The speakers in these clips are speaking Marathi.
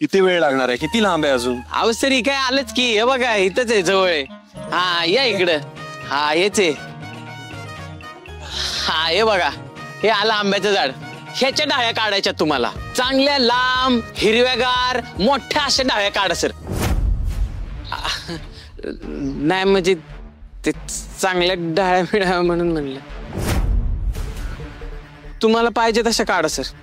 किती वेळ लागणार आहे? किती लांब आहे अजून? अहो सरी काय आलंच की, हे बघा इथंच आहे जवळ आहे. हा या इकडं. हा हेच आहे. हा हे बघा, हे आलं आंब्याचं झाड. ह्याच्या डाळ्या काढायच्या तुम्हाला, चांगल्या लांब हिरव्यागार मोठ्या अशा डाळ्या काढा सर. नाही म्हणजे ते चांगल्या डाळ्या मिळाव्या म्हणून म्हणलं. तुम्हाला पाहिजे तशा काढा सर.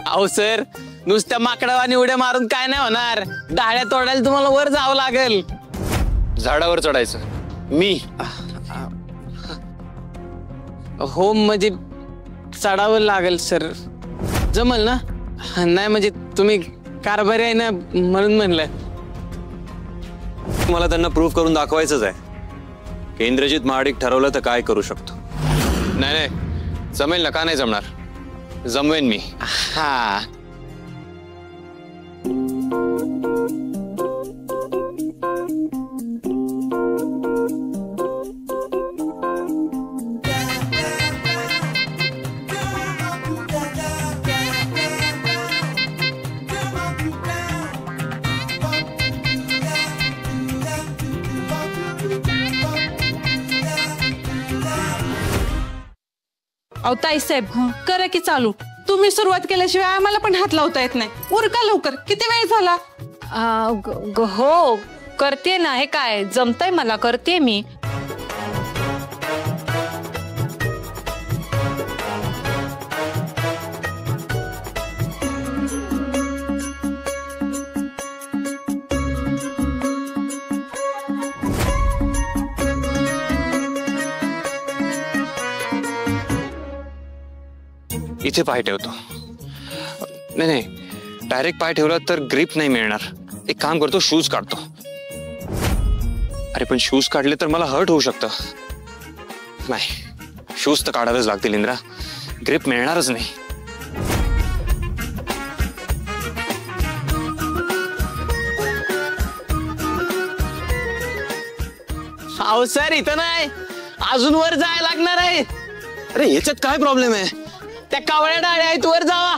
अहो सर, नुसत्या माकडावानी उड्या मारून काय नाही होणार. डाळ्या तोडायला तुम्हाला वर जावं लागेल. झाडावर चढायचं? मी? हो म्हणजे चढावं लागेल सर. जमल ना? नाही म्हणजे तुम्ही कारभारी आहे ना म्हणून म्हणलं. मला त्यांना प्रूफ करून दाखवायचंच आहे की इंद्रजित महाडिक ठरवलं तर काय करू शकतो. नाही नाही जमेल ना, का नाही जमणार? जमवेन मी. हा अहो ताईसाहेब, करा की चालू. तुम्ही सुरुवात केल्याशिवाय आम्हाला पण हात लावता येत नाही. उरका लवकर, किती वेळ झाला? हो करते ना. हे काय जमतंय मला, करते मी. इथे पाय ठेवतो. नाही नाही, डायरेक्ट पाय ठेवला तर ग्रिप नाही मिळणार. एक काम करतो, शूज काढतो. अरे पण शूज काढले तर मला हर्ट होऊ शकतं. नाही, शूज तर काढावेच लागतील इंद्रा, ग्रिप मिळणारच नाही. अहो सर इथं नाही, अजून वर जायला लागणार आहे. अरे याच्यात काय प्रॉब्लेम आहे? त्या कावळ्या डाळ्या आहेत, वर जावा.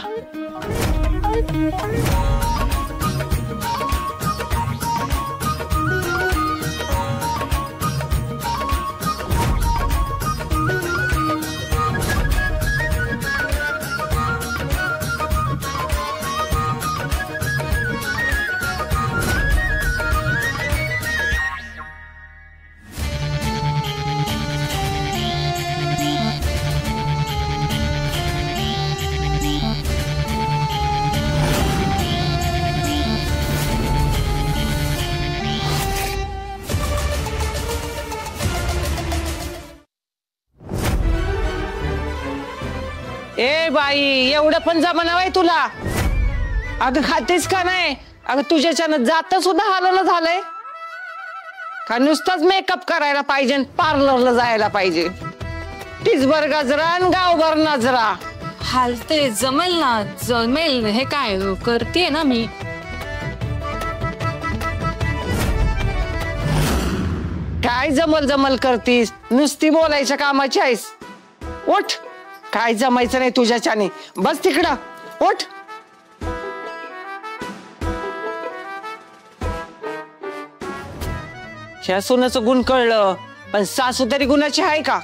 ए बाई, एवढं पण जमाना आहे तुला? अगं खातेस का नाही? अगं तुझ्याच्यानं जात सुद्धा हालवलं झालंय का? नुसताच मेकअप करायला पाहिजे, पार्लरला जायला पाहिजे. टिचभर गजरा आणि गावभर नजरा. हालते, जमेल ना, जमेल. हे काय करते ना मी. काय जमल जमल करतीस? नुसती बोलायच्या कामाची आहेस. उठ, काय जमायचं नाही तुझ्याच्याने. बस तिकडं, उठ. ह्या सुनाचं गुण कळलं, पण सासू तरी गुणाची आहे का?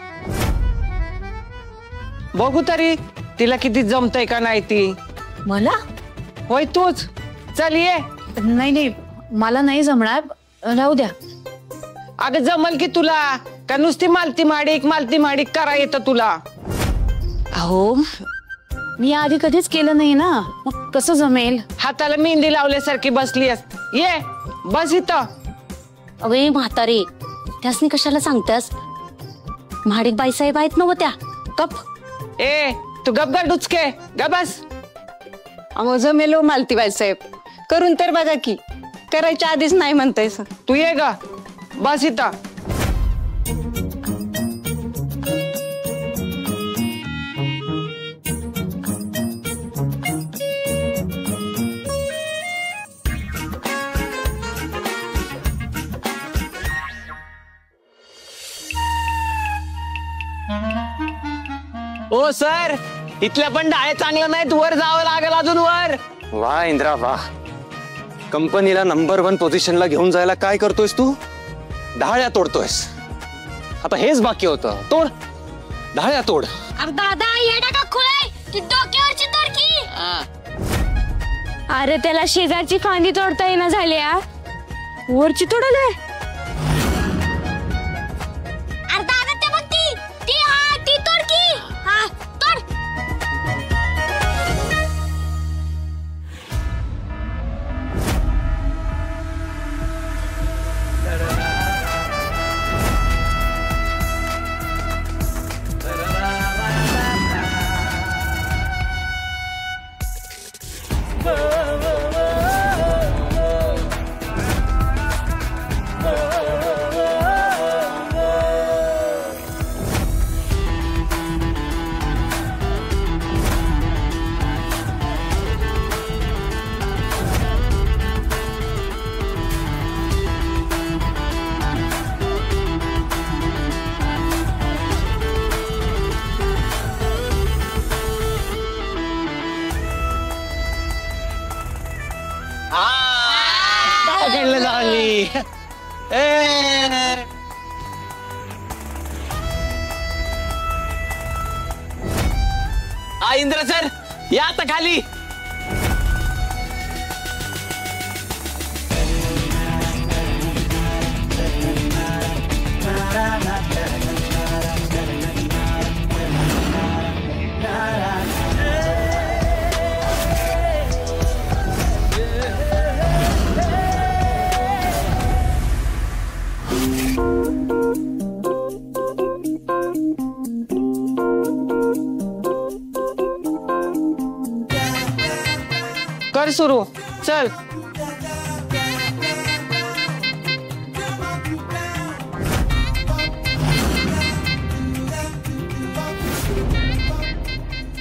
बघू तरी तिला किती जमतय का नाही ती. मला? होय तूच. चल ये. नाही नाही, मला नाही जमणार, राहू द्या. अगं जमल की तुला, का नुसती मालती माडिक करा येतं तुला? अहो मी आधी कधीच केलं नाही ना, मग कसं जमेल? हाताला मेहंदी लावल्यासारखी बसली अस. ये बस इथं. अगे म्हातारे, त्यासनी कशाला सांगतास? महाडिक बाईसाहेब आहेत ना त्या. गप. ए तू गप गा डुचके, ग बस. अहो जमेलो मालती बाईसाहेब, करून तर बघा की. करायच्या आधीच नाही म्हणतायस. तू ये ग, बस इथं. हो सर, इथल्या पण डाळे चांगलं नाहीत, वर जावं लागेल अजून वर. वा इंद्रा वा. कंपनीला नंबर 1 पोझिशनला घेऊन जायला काय करतोयस तू? ढाळ्या तोडतोयस. आता हेच बाकी होतं. तोड, ढाळ्या तोड. अरे दादा येडा का खुळे, ती डोक्यावरची तोडकी. अरे त्याला शेजारची फांदी तोडता येईना झाल्या, वरची तोडले. अरे दादा ते बघ ती तोडकी. हा तोड. पकडलं झाली. इंद्र सर या आता खाली. कर सुरू, चल.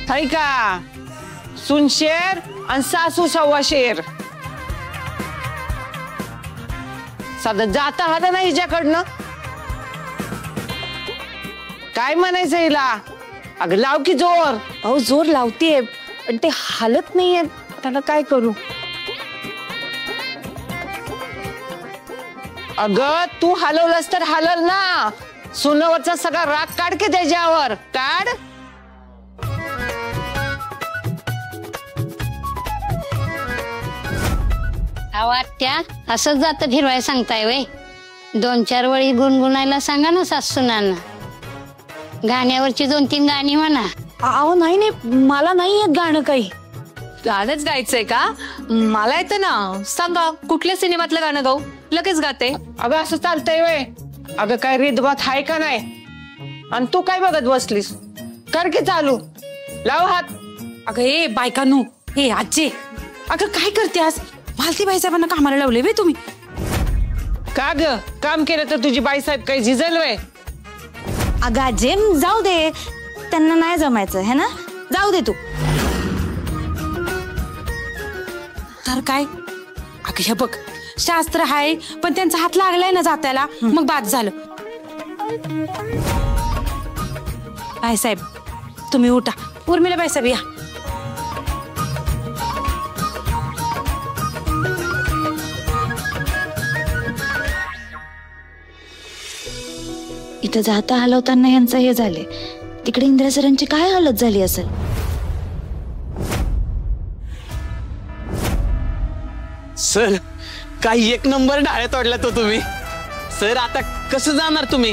हाय का सुनशेर आणि सासू सव्वाशेर. साधं जाता हात नाही हिच्याकडनं. काय म्हणायचं हिला? अगं लाव की जोर. अहो जोर लावतीये पण ते हालत नाहीये, त्याला काय करू? अगं तू हलवलंस तर हलल ना. सुनावरचा सगळा राग काढ की त्याच्यावर काढ. त्या असंच जात फिरवाय सांगताय वे. 2-4 वेळी गुणगुणायला सांगा ना सासूनांना. गाण्यावरची 2-3 गाणी म्हणा. अहो नाही नाही, मला नाही येत गाणं काही. गाणंच गायचंय का? मला येतं ना. सांगा कुठल्या सिनेमातलं गाणं गाऊ, लगेच गाते. अगं असं चालतंय वे? अगं काय रीतभात आहे का नाही? आणि तू काय बघत बसलीस? कर की चालू, लाव हात. अगं हे बायकानू, हे आजी, अगं काय करते आज? मालती बाईसाहेबांना कामाला लावले वे तुम्ही. का ग काम केलं तर तुझी बाईसाहेब काही झिजल वे? अगं आजे जाऊ दे, त्यांना नाही जमायचं है ना, जाऊ दे तू. तर काय? अगं हे बघ, शास्त्र आहे पण त्यांचा हात लागलाय ना जात्याला, मग बाद झालं. बाईसाहेब तुम्ही उठा. उर्मिला बाईसाहेब या. इथं जाता हलवताना यांचं हे झाले, तिकडे इंदिरा सरांची काय हालत झाली असेल. सर काही 1 नंबर डाळे तोडला तो तुम्ही. सर आता कसं जाणार तुम्ही?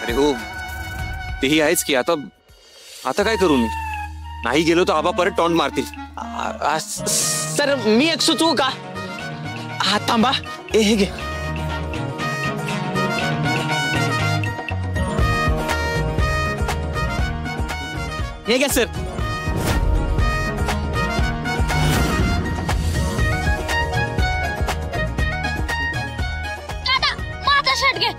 अरे हो, तेही आहेच की. आता आता काय करू मी? नाही गेलो तर आबा परत टॉन्ट मारतील. सर मी एक सुचवू का? हा थांबा, हे घे. हे घ्या सर. दादा माझा शर्ट घे.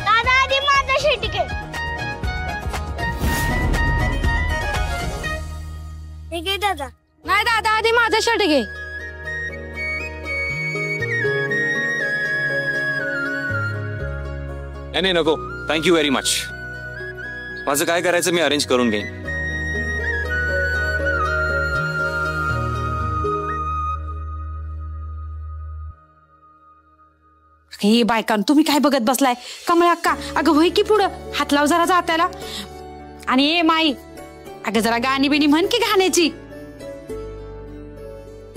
दादा आधी माझा शर्ट घे. हे घे दादा. नाही दादा आधी माझा शर्ट घे. नाही नको, थँक्यू व्हेरी मच. माझं काय करायचं मी अरेंज करून घेईन. हे बायकान तुम्ही काय बघत बसलाय? कमळ अक्का अगं होय की पुढं हात लाव जरा जात्याला. आणि ए माई अगं जरा गाणी बिणी म्हण की गाण्याची.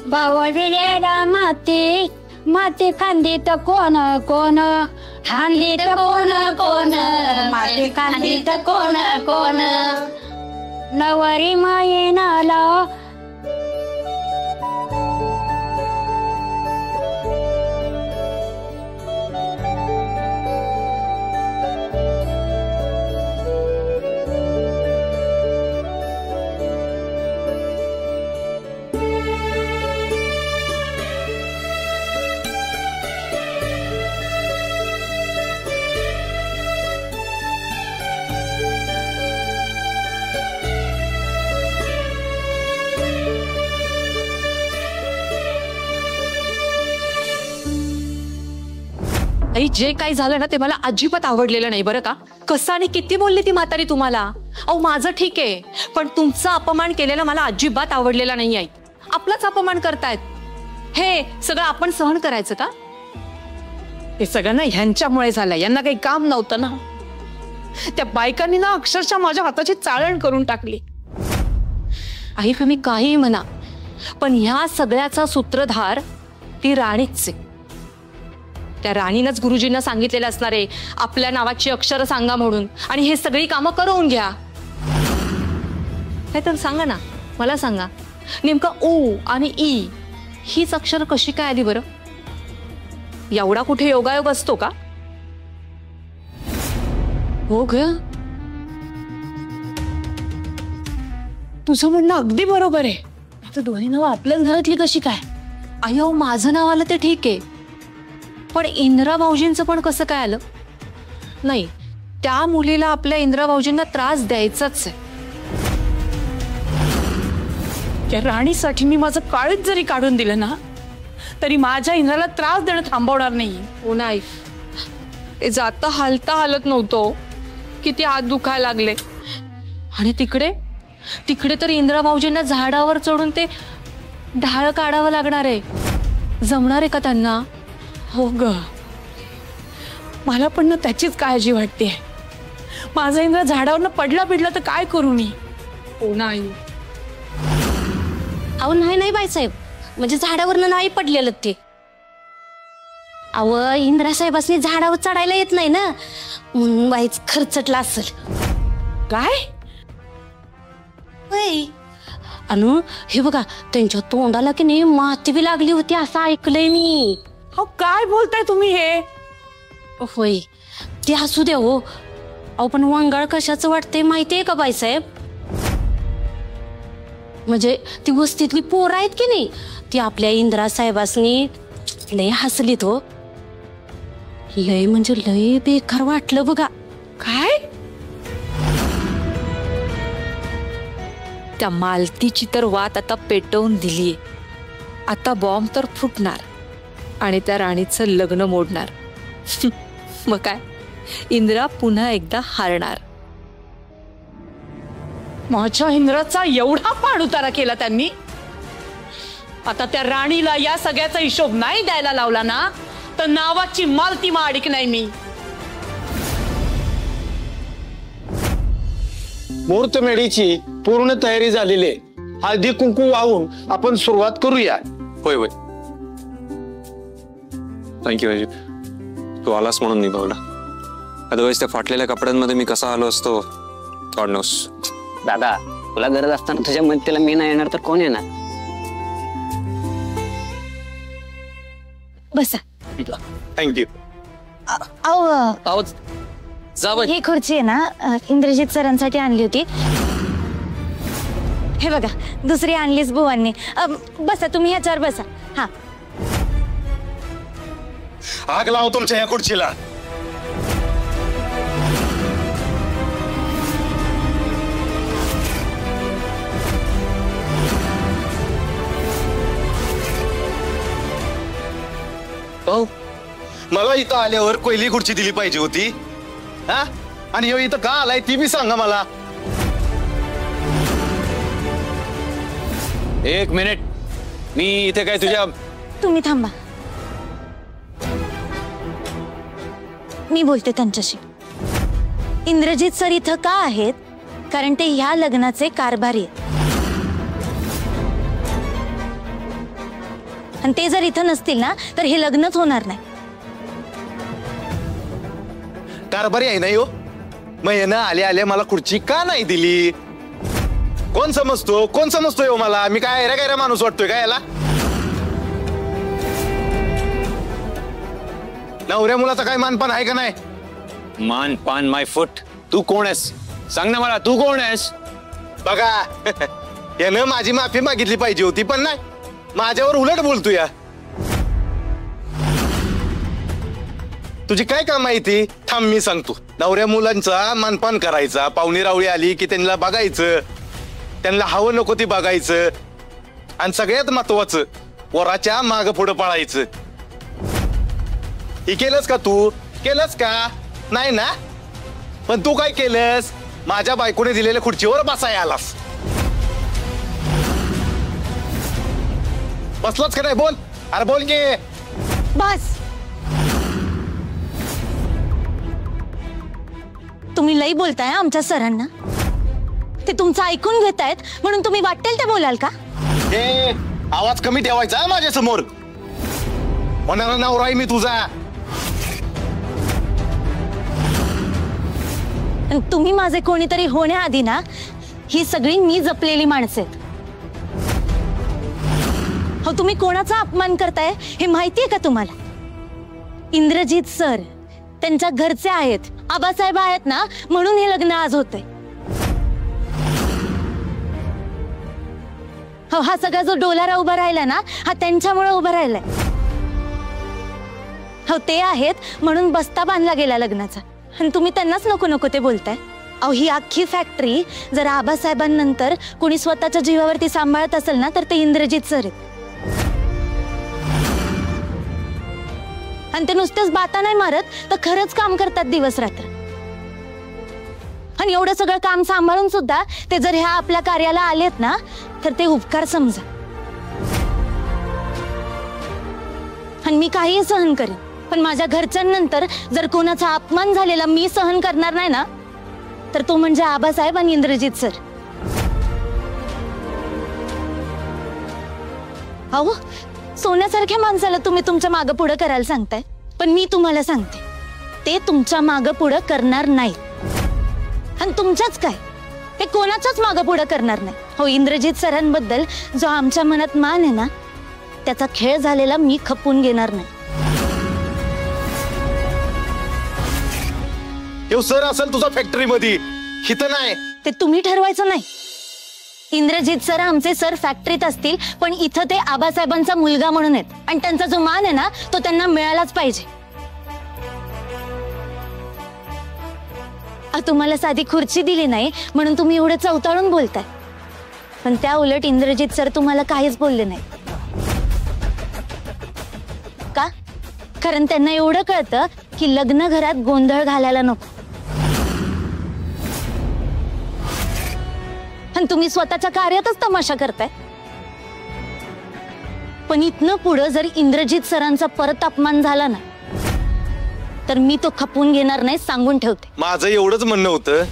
बावळलेल्या माती माती खांदीत कोण कोण हांदीत कोण कोण माती खांदीत कोण कोण नवरी मायेनाला आई जे काही झालं ना ते मला अजिबात आवडलेलं नाही बरं का. कसं आणि किती बोलली ती म्हातारी तुम्हाला. अहो माझं ठीक आहे, पण तुमचा अपमान केलेला मला अजिबात आवडलेला नाही. आई आपलाच अपमान करतायत. हे सगळं आपण सहन करायचं का? हे सगळं ना ह्यांच्यामुळे झालं. यांना काही काम नव्हतं ना. त्या बायकांनी ना अक्षरशः माझ्या हाताची चाळण करून टाकली. आई तुम्ही काही म्हणा, पण ह्या सगळ्याचा सूत्रधार ती राणीच आहे. त्या राणीनंच गुरुजींना सांगितलेलं असणार आहे आपल्या नावाची अक्षरं सांगा म्हणून, आणि हे सगळी कामं करून घ्या. हे तर सांगा ना, मला सांगा नेमकं ऊ आणि ई हीच अक्षर कशी काय आली बरं? एवढा कुठे योगायोग असतो का? हो ग, तुझं म्हणणं अगदी बरोबर आहे. आता दोन्ही नावं आपल्याच घरातली कशी काय? अयो माझं नाव आलं ते ठीक आहे, पण इंदिरा भाऊजींचं पण कसं काय आलं? नाही, त्या मुलीला आपल्या इंदिरा भाऊजींना त्रास द्यायचाच आहे. त्या राणीसाठी मी माझं काळीच जरी काढून दिलं ना तरी माझ्या इंद्राला त्रास देणं थांबवणार नाही. हो नाही, ते जाता हालता हालत नव्हतो, किती हात दुखायला लागले. आणि तिकडे तिकडे तर इंदिरा भाऊजींना झाडावर चढून ते ढाळ काढावं लागणार आहे. जमणार आहे का त्यांना? हो ग, मला पण ना त्याचीच काळजी वाटते. माझा इंद्र झाडावरनं पडला तर काय करू मी? हो नाही. अहो नाही बाईसाहेब, म्हणजे झाडावरनं नाही पडलेलं ते. अहो इंदिरा साहेबांनी झाडावर चढायला येत नाही ना, म्हणून बाईच खरचटला असेल. काय? अनु हे बघा, त्यांच्या तोंडाला की नाही माती बी लागली होती असं ऐकलंय मी. हो काय बोलताय तुम्ही हे? होय, ते असू द्या हो. अहो पण वंगाळ कशाचं वाटतंय माहितीये का बाईसाहेब? म्हणजे ती वस्तीतली पोरं आहेत की नाही, ती आपल्या इंदिरा साहेबांनी लय हसलीत हो. लय म्हणजे लय बेकार वाटलं बघा. काय? त्या मालतीची तर वात आता पेटवून दिलीये. आता बॉम्ब तर फुटणार आणि त्या राणीचं लग्न मोडणार. मग काय, इंदिरा पुन्हा एकदा हारणार. माझ्या इंद्राचा एवढा पाणउतारा केला त्यांनी. आता त्या राणीला या सगळ्याचा हिशोब नाही द्यायला लावला ना तर नावाची मालती माडिक नाही मी. मुहूर्तमेढीची पूर्ण तयारी झालेली आहे. हळदी कुंकू वाहून आपण सुरुवात करूया. होय होय, थँक्यू अजित, तू आलास म्हणून निभावला. अदरवाईज त्या फाटलेल्या कपड्यांमध्ये मी कसा आलो असतो गॉड नोस. दादा, तुला गरज असताना तुझ्या मदतीला मी नाही येणार तर कोण येणार? बसा. थँक्यू. अहो ही खुर्ची आहे ना इंद्रजित सरांसाठी आणली होती. हे बघा दुसरी आणलीच बुवांनी. बसा तुम्ही ह्याच्यावर बसा. हा, आग लाव तुमच्या या खुर्चीला. मला इथं आल्यावर कोयली खुर्ची दिली पाहिजे होती. हा? आणि ह्यो इथं का आलाय ती बी सांगा मला. एक मिनिट, मी इथे काय तुझ्या तुम्ही थांबा, मी बोलते त्यांच्याशी. इंद्रजित सर इथं का आहेत? कारण ते ह्या लग्नाचे कारभारी आहेत. आणि ते जर इथं नसतील ना तर हे लग्नच होणार नाही. कारभारी आहे ना यो? मग हे ना आले आले मला खुर्ची का नाही दिली? कोण समजतोय हो मला? मी काय गैरा माणूस वाटतोय का याला? नवऱ्या मुलाचा काय मानपान आहे का नाही? मान पान माय फुट. तू कोण आहेस? सांग ना मला, तू कोण आहेस? बघा यानं माझी माफी मागितली पाहिजे होती, पण नाही, माझ्यावर उलट बोलतो या. तुझी काय काम माहिती? थांब मी सांगतो. नवऱ्या मुलांचा मानपान करायचा, पाहुणी रावळी आली की त्यांना बघायचं, त्यांना हवं नको ती बघायचं, आणि सगळ्यात महत्वाचं वराच्या माग पुढं पळायचं. हे केलंस का तू? केलंस का? नाही ना? पण तू काय केलंस? माझ्या बायकोने दिलेल्या खुर्चीवर बसाय आलास. बसलाच का नाही? बोल, अरे बोल की. बस, तुम्ही लई बोलताय आमच्या सरांना. ते तुमचं ऐकून घेतायत म्हणून तुम्ही वाटेल ते बोलाल का? ए, आवाज कमी ठेवायचा माझ्या समोर. होणारा नवरा आहे मी तुझा. आणि तुम्ही माझे कोणीतरी होण्याआधी ना ही सगळी मी जपलेली माणसं आहेत. हो, तुम्ही कोणाचा अपमान करताय हे माहितीये का तुम्हाला? इंद्रजित सर त्यांच्या घरचे आहेत, आबासाहेब आहेत ना, म्हणून हे लग्न आज होतंय. हो, हा सगळा जो डोलारा उभा राहिला ना हा त्यांच्यामुळे उभा राहिलाय. हो, ते आहेत म्हणून बस्ता बांधला गेला लग्नाचा, आणि तुम्ही त्यांनाच नको नको ते बोलताय. अहो, ही अख्खी फॅक्टरी जर आबासाहेबांनंतर कोणी स्वतःच्या जीवावरती सांभाळत असेल ना तर ते इंद्रजित सर आहेत. आणि ते नुसतेच बाता नाही मारत, तर खरंच काम करतात दिवस रात्र. आणि एवढं सगळं काम सांभाळून सुद्धा ते जर ह्या आपल्या कार्याला आलेत ना तर ते उपकार समजा. आणि मी काहीही सहन करेन, पण माझ्या घरच्यांनंतर जर कोणाचा अपमान झालेला मी सहन करणार नाही ना तर तो म्हणजे आबासाहेब आणि इंद्रजित सर. अहो, सोन्यासारख्या माणसाला तुम्ही तुमच्या मागं पुढं करायला सांगताय, पण मी तुम्हाला सांगते ते तुमच्या मागं पुढं करणार नाही. आणि तुमच्याच काय, ते कोणाच्याच मागं पुढं करणार नाही. हो, इंद्रजित सरांबद्दल जो आमच्या मनात मान आहे ना त्याचा खेळ झालेला मी खपून घेणार नाही. हे सर असेल तुझा फॅक्टरी मध्ये, हिथं नाही. ते तुम्ही ठरवायचं नाही. इंद्रजित सर आमचे सर फॅक्टरीत असतील, पण इथं ते आबासाहेबांचा मुलगा म्हणून आहेत, आणि त्यांचा जो मान आहे ना तो त्यांना मिळालाच पाहिजे. तुम्हाला साधी खुर्ची दिली नाही म्हणून तुम्ही एवढं चवताळून बोलताय, पण त्या उलट इंद्रजित सर तुम्हाला काहीच बोलले नाही का? कारण त्यांना एवढं कळतं की लग्न घरात गोंधळ घालायला नको. आणि तुम्ही स्वतःच्या कार्यातच तमाशा करताय. पण इथनं पुढं जर इंद्रजित सरांचा परत अपमान झाला ना तर मी तो खपून घेणार नाही, सांगून ठेवते. माझं एवढंच म्हणणं होतं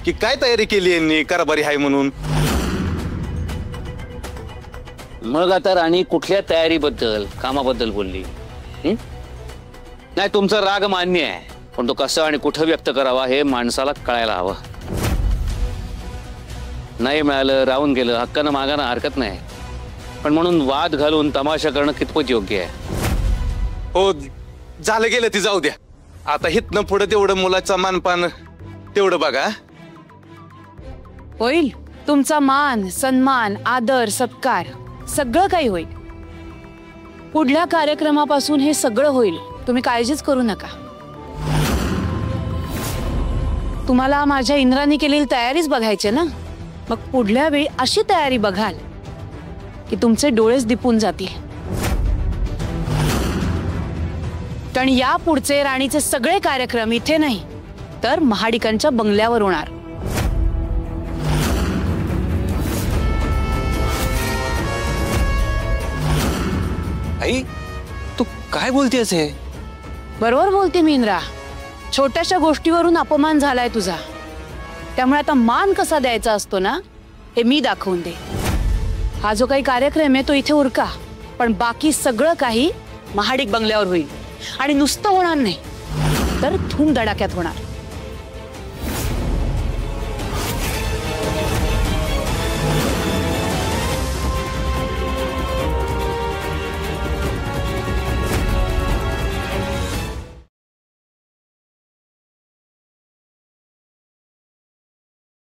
की काय तयारी केली यांनी कारभारी आहे म्हणून. मग आता राणी कुठल्या तयारीबद्दल, कामाबद्दल बोलली? नाही, तुमचा राग मान्य आहे, पण तो कसं आणि कुठं व्यक्त करावा हे माणसाला कळायला हवं. नाही मिळालं, राहून गेलं, हक्कानं मागायला हरकत नाही, पण म्हणून वाद घालून तमाशा करणं कितपत योग्य आहे? हो, झालं गेलं ती जाऊ द्या. आता हितनं पुढे तेवढं मुलाचा मानपान तेवढं बघा. होईल तुमचा मान सन्मान आदर सत्कार सगळं काही होईल. पुढल्या कार्यक्रमापासून हे सगळं होईल, तुम्ही काळजीच करू नका. तुम्हाला माझ्या इंद्राने केलेली तयारीच बघायची ना, मग पुढल्या वेळी अशी तयारी बघाल की तुमचे डोळेच दिपून जातील. कारण या पुढचे राणीचे सगळे कार्यक्रम इथे नाही तर महाडिकांच्या बंगल्यावर होणार. आई तू काय बोलतेस हे? बरोबर बोलते मी इंद्रा. छोट्याशा गोष्टीवरून अपमान झालाय तुझा, त्यामुळे आता मान कसा द्यायचा असतो ना हे मी दाखवून दे. हा जो काही कार्यक्रम आहे तो इथे उरका, पण बाकी सगळं काही महाडिक बंगल्यावर होईल. आणि नुसतं होणार नाही तर धूम धडाक्यात होणार.